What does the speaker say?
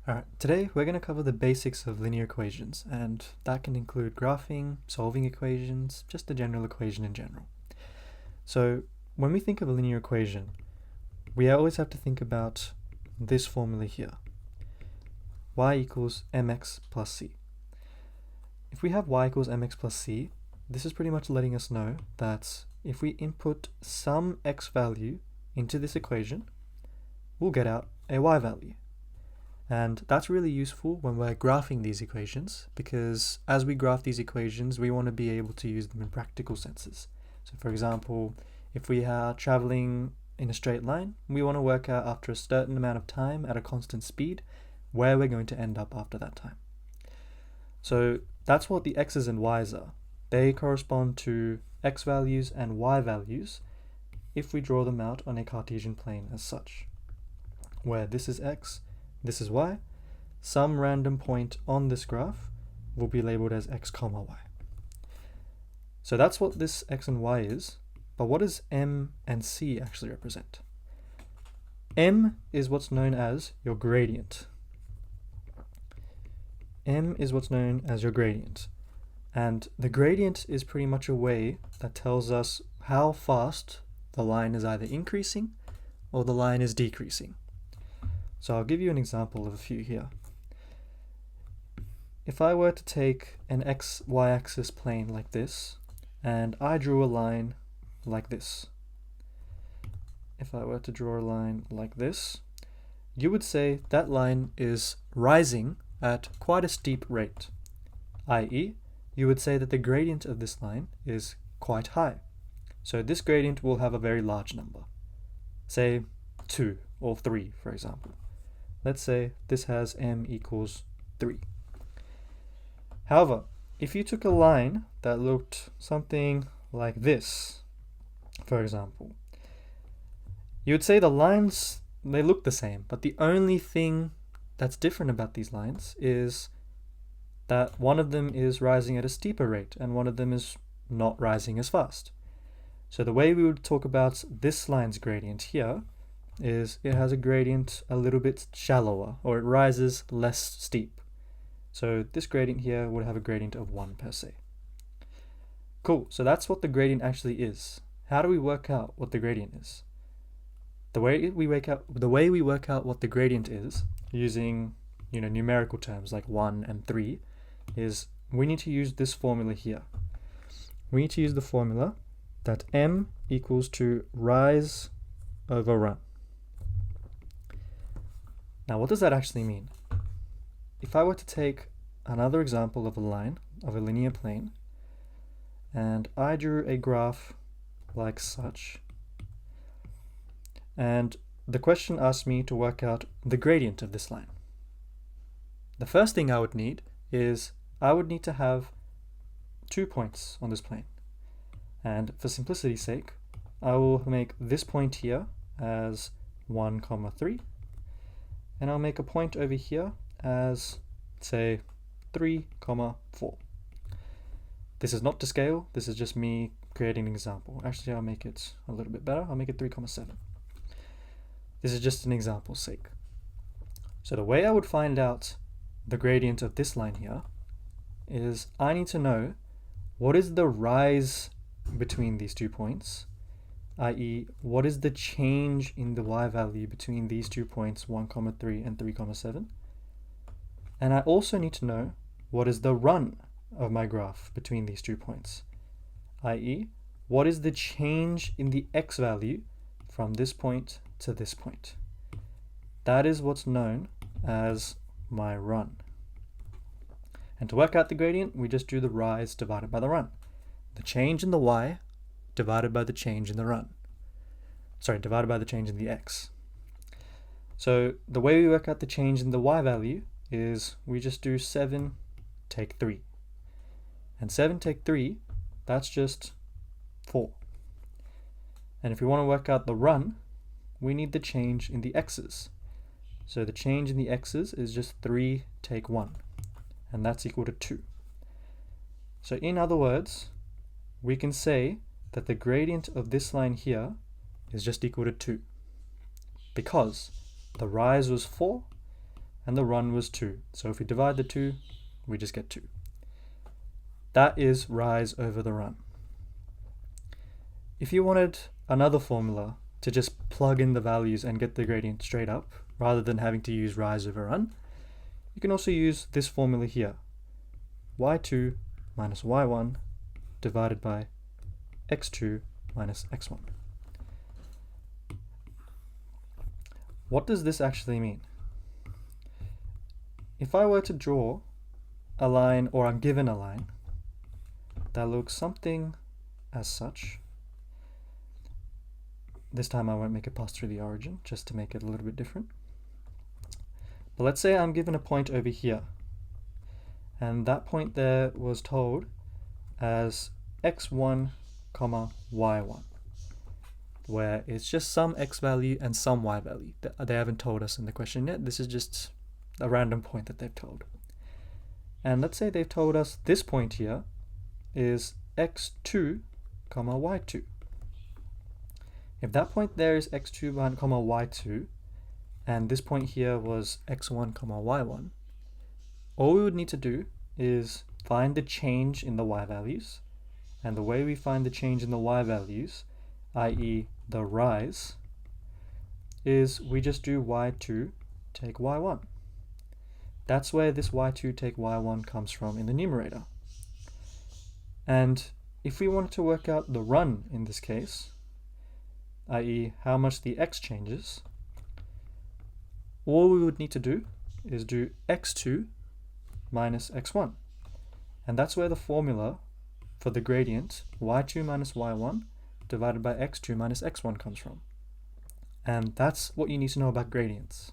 Alright, today we're going to cover the basics of linear equations, and that can include graphing, solving equations, just a general equation in general. So when we think of a linear equation, we always have to think about this formula here. Y equals mx plus c. If we have y equals mx plus c, this is pretty much letting us know that if we input some x value into this equation, we'll get out a y value. And that's really useful when we're graphing these equations, because as we graph these equations, we want to be able to use them in practical senses. So for example, if we are traveling in a straight line, we want to work out after a certain amount of time at a constant speed where we're going to end up after that time. So that's what the x's and y's are. They correspond to x values and y values if we draw them out on a Cartesian plane as such, where this is x, this is y. Some random point on this graph will be labeled as x comma y. So that's what this x and y is, but what does m and c actually represent? M is what's known as your gradient. M is what's known as your gradient. And the gradient is pretty much a way that tells us how fast the line is either increasing or the line is decreasing. So I'll give you an example of a few here. If I were to take an y-axis plane like this, and I drew a line like this. If I were to draw a line like this, you would say that line is rising at quite a steep rate, i.e., you would say that the gradient of this line is quite high. So this gradient will have a very large number, say 2 or 3, for example. Let's say this has m equals 3. However, if you took a line that looked something like this, for example, you would say the lines, they look the same, but the only thing that's different about these lines is that one of them is rising at a steeper rate and one of them is not rising as fast. So the way we would talk about this line's gradient here is it has a gradient a little bit shallower, or it rises less steep. So this gradient here would have a gradient of 1 per se. Cool, so that's what the gradient actually is. How do we work out what the gradient is? The way we work out what the gradient is, using numerical terms like 1 and 3, is we need to use this formula here. We need to use the formula that m equals to rise over run. Now, what does that actually mean? If I were to take another example of a line, of a linear plane, and I drew a graph like such, and the question asked me to work out the gradient of this line. The first thing I would need is I would need to have 2 points on this plane. And for simplicity's sake, I will make this point here as 1, 3, and I'll make a point over here as, say, 3, 4. This is not to scale, this is just me creating an example. Actually, I'll make it a little bit better. I'll make it 3, 7. This is just an example's sake. So the way I would find out the gradient of this line here is I need to know what is the rise between these 2 points, i.e. what is the change in the y value between these 2 points, 1, 3 and 3, 7. And I also need to know what is the run of my graph between these 2 points, i.e. what is the change in the x value from this point to this point. That is what's known as my run. And to work out the gradient, we just do the rise divided by the run. The change in the y divided by the change in the run. Sorry, divided by the change in the x. So the way we work out the change in the y value is we just do 7 take 3. And 7 take 3, that's just 4. And if we want to work out the run, we need the change in the x's. So the change in the x's is just 3 take 1, and that's equal to 2. So in other words, we can say that the gradient of this line here is just equal to 2, because the rise was 4 and the run was 2. So if we divide the 2, we just get 2. That is rise over the run. If you wanted another formula to just plug in the values and get the gradient straight up, rather than having to use rise over run, you can also use this formula here. y2 minus y1 divided by x2 minus x1. What does this actually mean? If I were to draw a line, or I'm given a line, that looks something as such. This time I won't make it pass through the origin, just to make it a little bit different. But let's say I'm given a point over here, and that point there was told as x1, y1, where it's just some x value and some y value. They haven't told us in the question yet. This is just a random point that they've told. And let's say they've told us this point here is x2, y2. If that point there is x2, y2, and this point here was x1, y1, all we would need to do is find the change in the y values. And the way we find the change in the y values, i.e. the rise, is we just do y2 take y1. That's where this y2 take y1 comes from in the numerator. And if we wanted to work out the run in this case, i.e. how much the x changes, all we would need to do is do x2 minus x1. And that's where the formula for the gradient y2 minus y1 divided by x2 minus x1 comes from. And that's what you need to know about gradients.